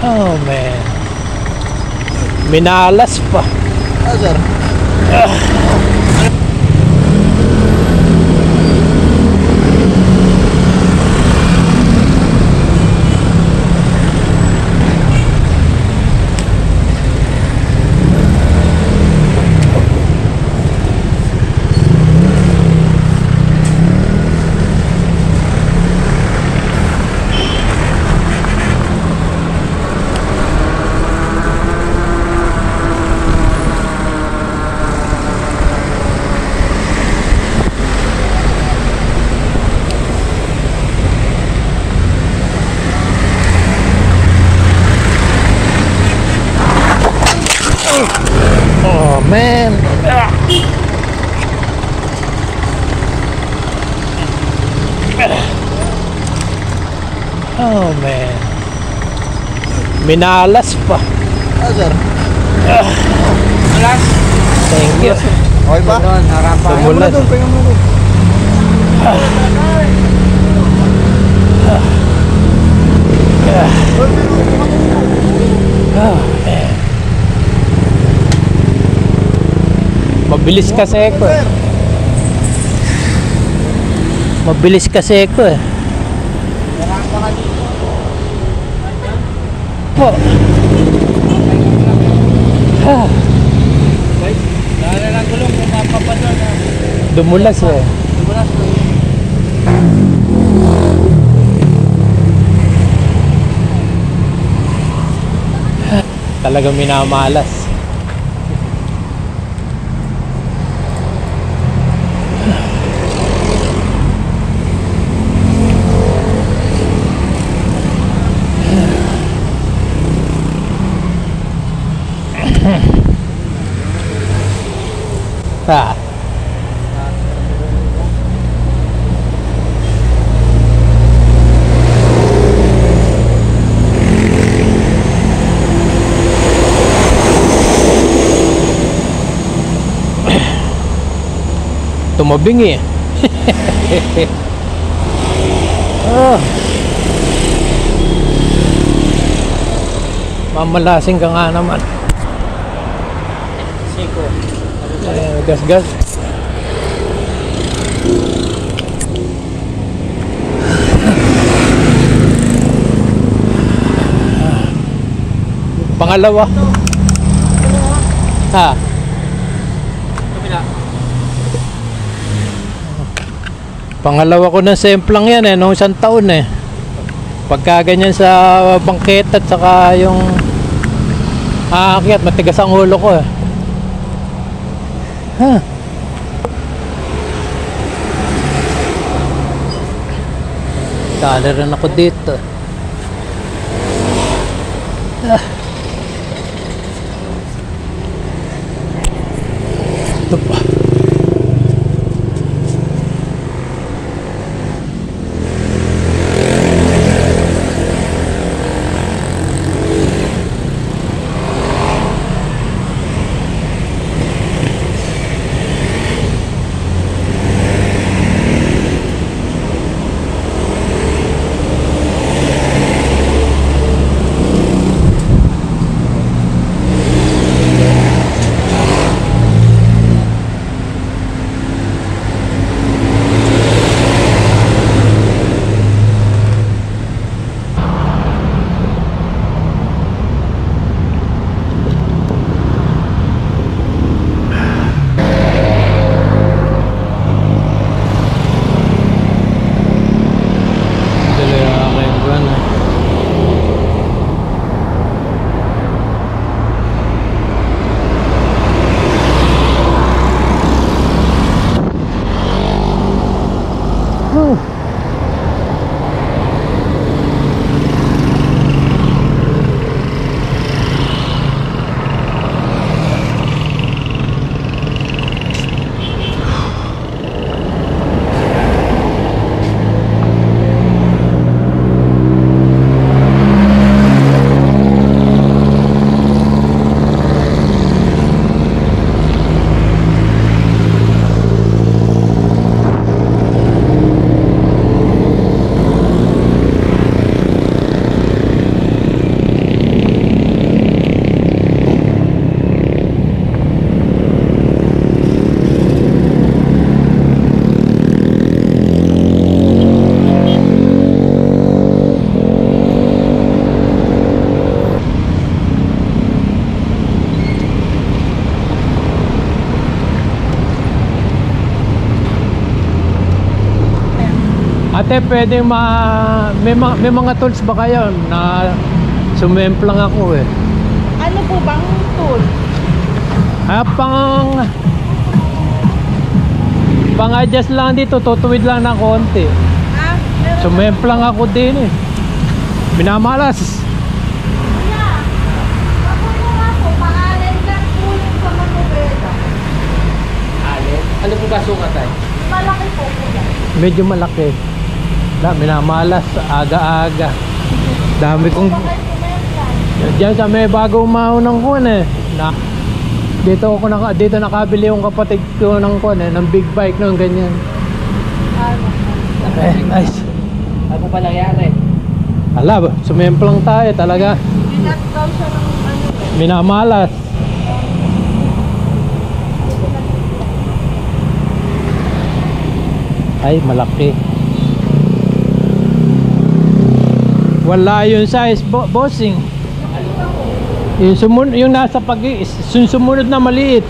Oh man. Minalas pa. Ah, sir. Oh man. Oh man. Minalas pa. Ah, sir. Malas. Thank you. Okay ba? Doon, harapan. Tumulas. Pahinga mo doon. Oh man. Mabilis kasi ako eh. Mabilis kasi ako eh. Harapan ka dito. Po. Ah, Dahil ng gulong, pumapapadon na. dumulas eh. Dumulas na. Talagang minamalas. Ah. Tumabing eh. Oh. Mamalasing ka nga naman. Siko. Gas-gas. Pangalawa. Ha. Kabila. Pangalawa ko ng semplang yan eh, nung isang taon eh. Pagka ganyan sa bangketa at saka yung aakyat, matigas ang ulo ko eh. Huh. Dali rin ako dito. Ito pa. Ate, pwede may mga tools ba kayo na sumemplang ako eh? Ano po bang tool? Pang-adjust lang dito, tutuwid lang ng konti. Meron Sumemplang ako din eh. Minamalas. Kuya, ako mo nga po, paalan lang po yung sa Manubeda. Alin? Ano po ba sukat ay? Malaki po kuya. Medyo malaki. Minamalas, aga-aga. Dami kong... Bakit kumemplan? Diyan sa may bagong maunang kuwan eh. Dito nakabili yung kapatid ko ng kuwan eh, ng big bike noon ganyan. Nice. Ano pa nangyari? Ala, sumemplang tayo talaga. Binat daw siya ng ano eh. Minamalas. Ay, malaki. Wala yung size, bossing. Yung nasa sumunod na maliit.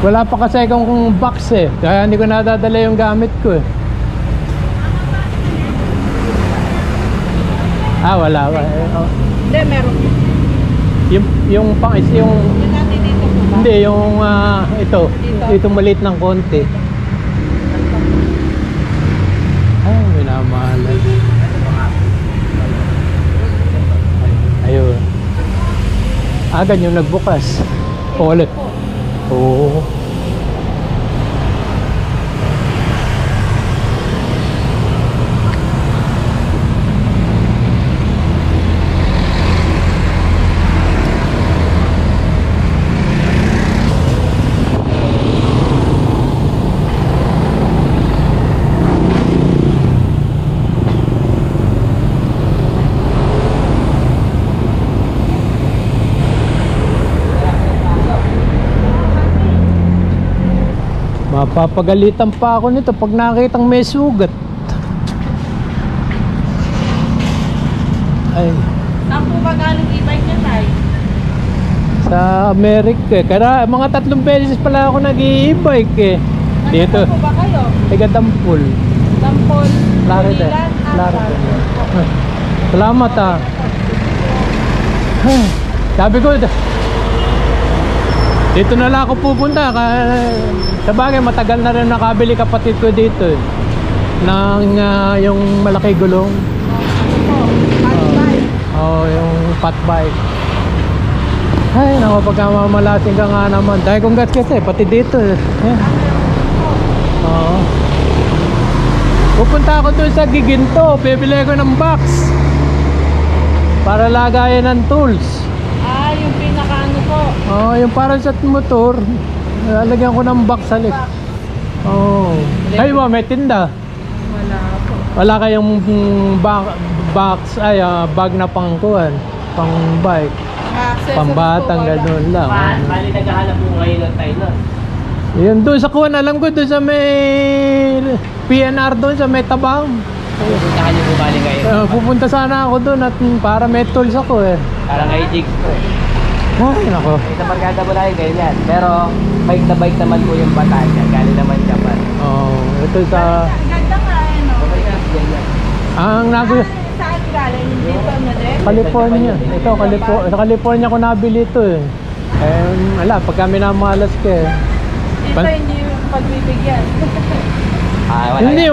Wala pa kasi akong box eh. Kaya hindi ko nadadala yung gamit ko eh. Wala. Hindi, meron. Yung Yung natin dito po ba? hindi, yung ito maliit ng konti. Minamalas. Ayun. Ganyan nagbukas. Ulit. Oo. Mapapagalitan pa ako nito pag nakitang may sugat. Ay, Saan po ba galing e-bike niya tayo? sa America eh. Kaya mga 3 beses pala ako nag-i-bike eh. Dito, Saan po ba kayo? Tiga-Dampol. Lampol, Clarida. Pulilan, Clarida. Salamat ah. Sabi ko, dito na lang ako pupunta. Sabagay, matagal na rin nakabili kapatid ko dito eh. Ng yung malaki gulong. Yung fat bike. Ay, naku, pagka mamalasin ka nga naman. Dahil kong gas kasi, pati dito eh. Oo. Pupunta ako dun sa Giginto. Bibili ko ng box para lagayan ng tools. Yung pinaka-ano po. Yung parang sa motor. Lalagyan ko ng box sa likod. Ay, may tinda. Wala po. Wala kayong box, bag na pangkuhan, pang bike, pambatang gano'n lang. Bali naghahanap po ngayon ng tayo nun. Yun, doon sa kuwan, alam ko, doon sa may PNR doon, sa may Tabang. Puntahan niyo po bali ngayon. Pupunta sana ako doon at para may tools ako eh. Parang kay Jigs po eh. Ay, nako. Sa barkada mo lang ganyan. Pero bike na bike naman po yung Batangas. Galing naman Japan. Ito sa... Ganda nga no? Ang nagu... Saan galing? Dito na din? California. Ito, sa California ko nabili ito eh. Wala, pagka minamalas ka eh. Dito hindi yung pagbibigyan. Hindi,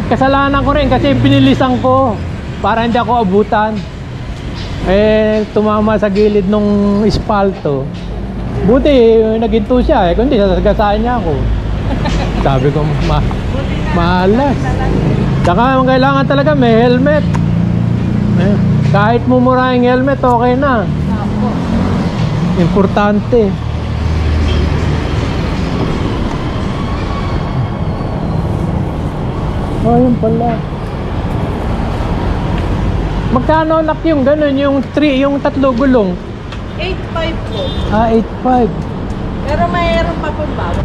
kasalanan ko rin kasi pinilisan ko para hindi ako abutan. Tumama sa gilid nung espalto. Buti, naginto siya kundi sasagasaan niya ako. Sabi ko, malas. Saka kailangan talaga may helmet. Kahit mumurahing helmet, okay na. Importante. Yun pala. Magkano nak yung ganun, yung 3 gulong? 8.5 po. 8.5. Pero mayroon pa po bago.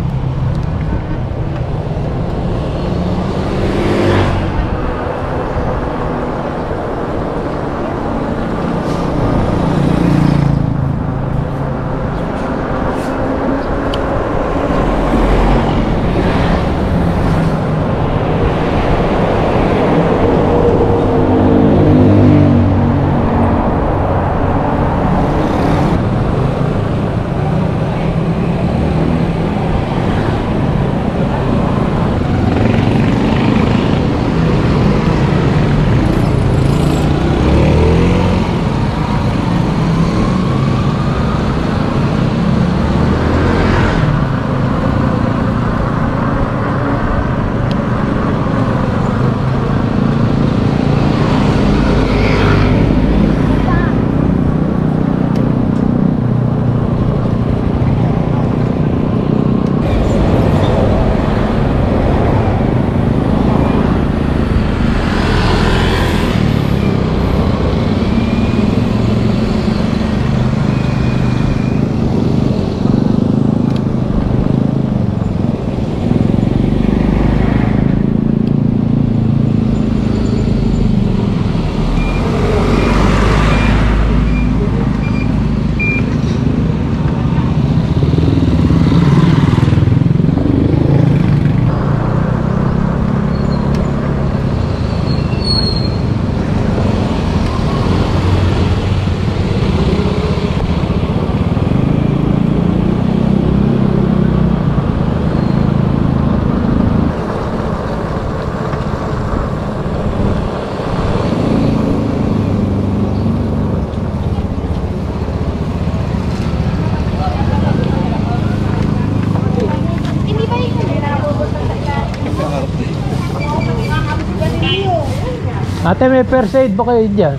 Ate, may first aid ba kayo dyan?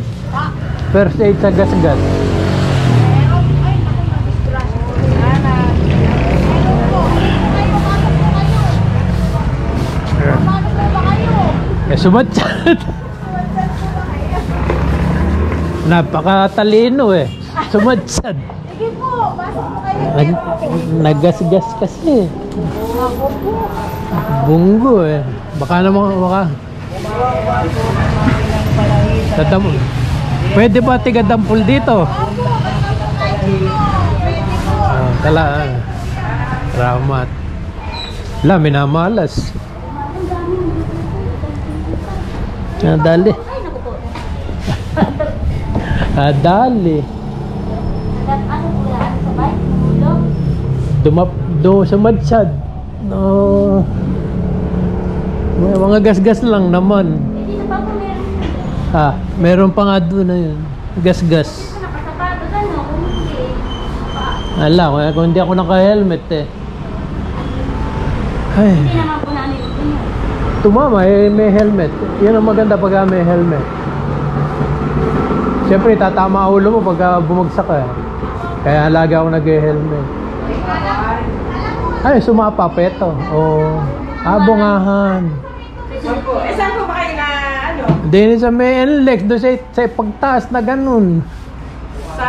First aid sa gas-gas. Meron. Ay, naku, na-distraction ko. Meron po. Kayo, pasok po kayo. Paano po ba kayo? Eh, sumatsat. Napakatalino eh. Sumatsad. Sige po, pasok po kayo. Naggas-gas kasi. Ako po. Bunggo eh. Baka naman, Tadam. Pwede ba tiga-dampol dito? Opo, pasok po kayo. Pwede po. Tala. Ramat. La, minamalas. Dali. Ay, naku po. Dali. Ano po yan? Sabay? Ulo? Do sa madsad. No. May mga gas-gas lang naman. Hindi na pa po meron. Meron pa nga doon na yun. Gas-gas. Nakasapatos ano? Kung hindi. Ala, kung hindi ako naka-helmet eh. Ay. Hindi naman po namin ito yun. Tumama eh, may helmet. Yan ang maganda pag may helmet. Siyempre, tatama ang ulo mo pag bumagsak ka. Kaya lagi ako nag-helmet. Ay, sumapa pa ito. Oh. Bungahan. Opo. Saan po ba kayo na ano? Din sa may NLEX, doon sa pagtaas na ganun. Sa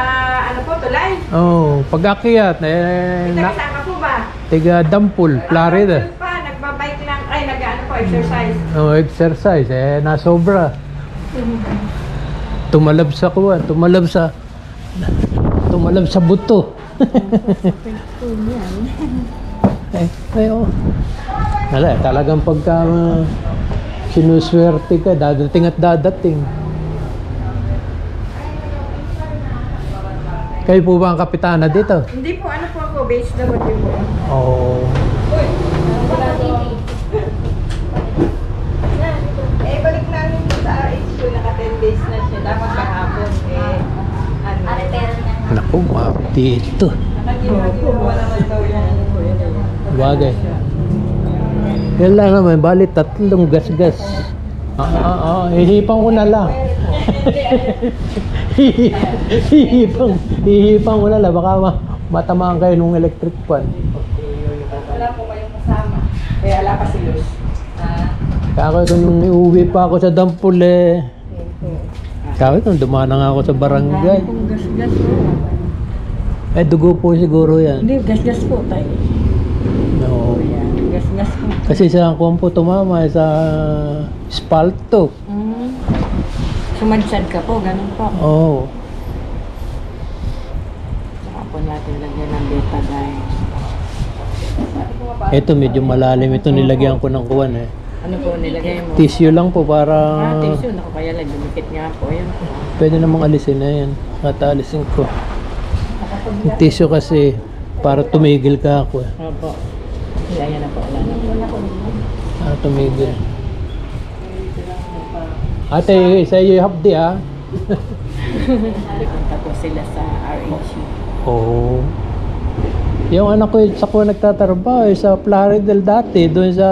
ano po, tulay? Oh, pag-akyat. Taga-saan ka po ba? Tiga Dampul, Florida. Doon pa, nagbabike lang. Ay, nag-ano po, exercise. Oh, exercise. Nasobra. Tumalab sa kuwan. Tumalab sa buto. Oh. Wala, talagang pagka sinuswerte ka, dadating at dadating. Kayo po ba ang kapitana dito? Hindi po, ano po ako, base W po. Oo. Balik namin po sa RH ko, naka 10 days na siya. Dapat kahapon, Naku, dito. Nakaginawa naman daw yan. Bagay. Yan lang naman, bali 3 gas-gas. Hihipang ko na lang. hihipang ko na lang. Baka matamaan kayo nung electric fan. Wala po kayong kasama. Kaya wala pa si Luz. Kaya kung iuwi pa ako sa Dampul eh. Kaya kung dumana nga ako sa barangay. Kung gas-gas po. Dugo po siguro yan. Hindi, gas-gas po tayo. No. Gas-gas po. Kasi sa kumpo tumama sa spalto. Sumadsad ka po, ganun po. Oo. Saka po natin lagyan ng betadine. Ito medyo malalim. Ito nilagyan ko ng kuwan eh. Ano po nilagay mo? Tissue lang po para Tissue. Naku, kaya lang, dumikit nga po. Ayan po. pwede namang alisin na yan. At alisin ko. Yung tissue kasi para tumigil ka ako eh. Opo. Ayan na po. Wala na po. Para tumigil. Ate, sa iyo hapdi ah. Punta po sila sa RH. Oo. Yung anak ko sa ko nagtatrabaho sa Florida dati doon sa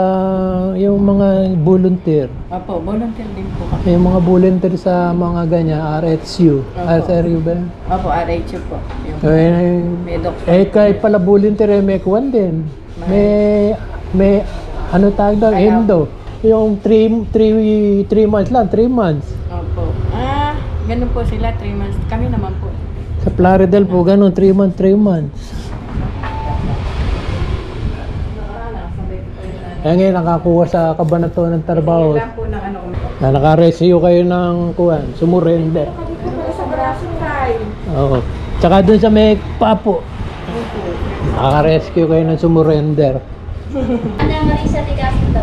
yung mga volunteer. Opo, volunteer din po kami. Yung mga volunteer sa mga ganyan, RHU. RSRU ba? Opo, RH po. Yung may doctor. Kahit pala volunteer may kuwan din. May ano tawag doon? Endo. Yung 3 months lang, 3 months. Opo. Ganun po sila, 3 months. Kami naman po. Sa Florida po, ganun, 3 months. Kaya ngayon, nakakuha sa kabanatuan ng trabaho. Ilan po ng ano. Na naka-rescue kayo ng kuwan, sumurrender. Sa braso tayo. Oo. Tsaka dun sa may papo. Naka-rescue kayo ng sumurrender. Ana Marisa Tigasto daw.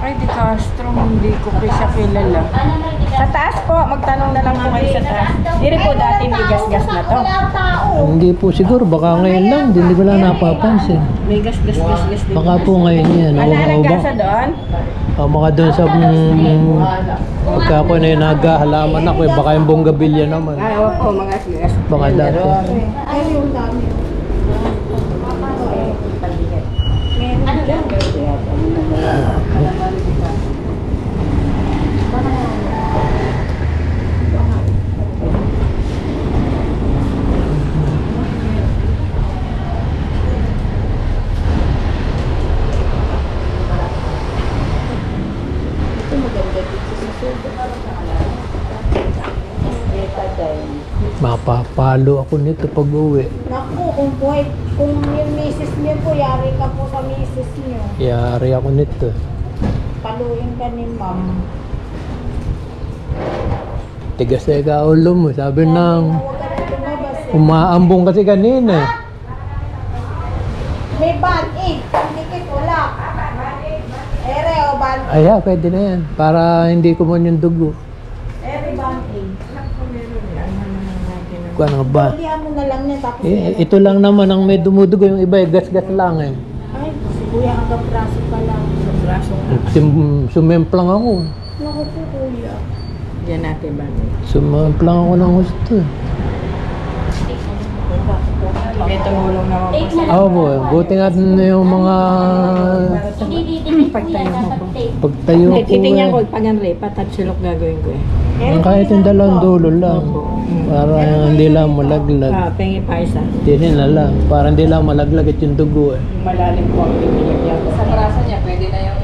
Ay, di Castro, hindi ko siya kilala. Ana Marisa Sa taas po, magtanong na lang po kayo sa taas. Hindi po dati may gas-gas na to. Wala tao. Hindi po siguro, baka ngayon lang, hindi ko lang napapansin. May gas-gas din. Baka po ngayon yan. Wala nang gasa doon? Baka doon sa pagka ako na yung naghahalaman ako, baka yung bonggabilya naman. Ay, opo, mga gas. Baka dati. Halo ako nito pag uwi. Naku, kung buhay, kung yung misis niyo po, yari ka po sa misis niyo. Yari ako nito. Paluin ka ni ma'am. Tigas na ikaw ulo mo. Sabi nang Huwag ka na lumabas eh. umaambong kasi kanina. May band-aid. Ang dikit, wala. Ere, o band-aid. Ay, pwede na yan. Para hindi kumun yung dugo. Ere, band-aid. Kuha nga ba? Tulihan mo na lang niya, tapos Ito lang naman ang may dumudugo. Yung iba, gas-gas lang eh. ay, si kuya hanggang braso pa lang. Sa braso nga. Sumemplang ako. Naku po, kuya. Yan natin ba? Sumemplang ako ng gusto. May tumulong naman po sa Oo po, buti nga yung mga pagtayo ko titingnan ko eh. pag ang repat at sulok gagawin ko eh. Kahit yung dalawang dulo lang. Para hindi lang malaglag. Pengi pa isa. Hindi na lang. Para hindi lang malaglag at yung dugo eh. Malalim po ang bibigyan ko. Sa braso niya, pwede na yung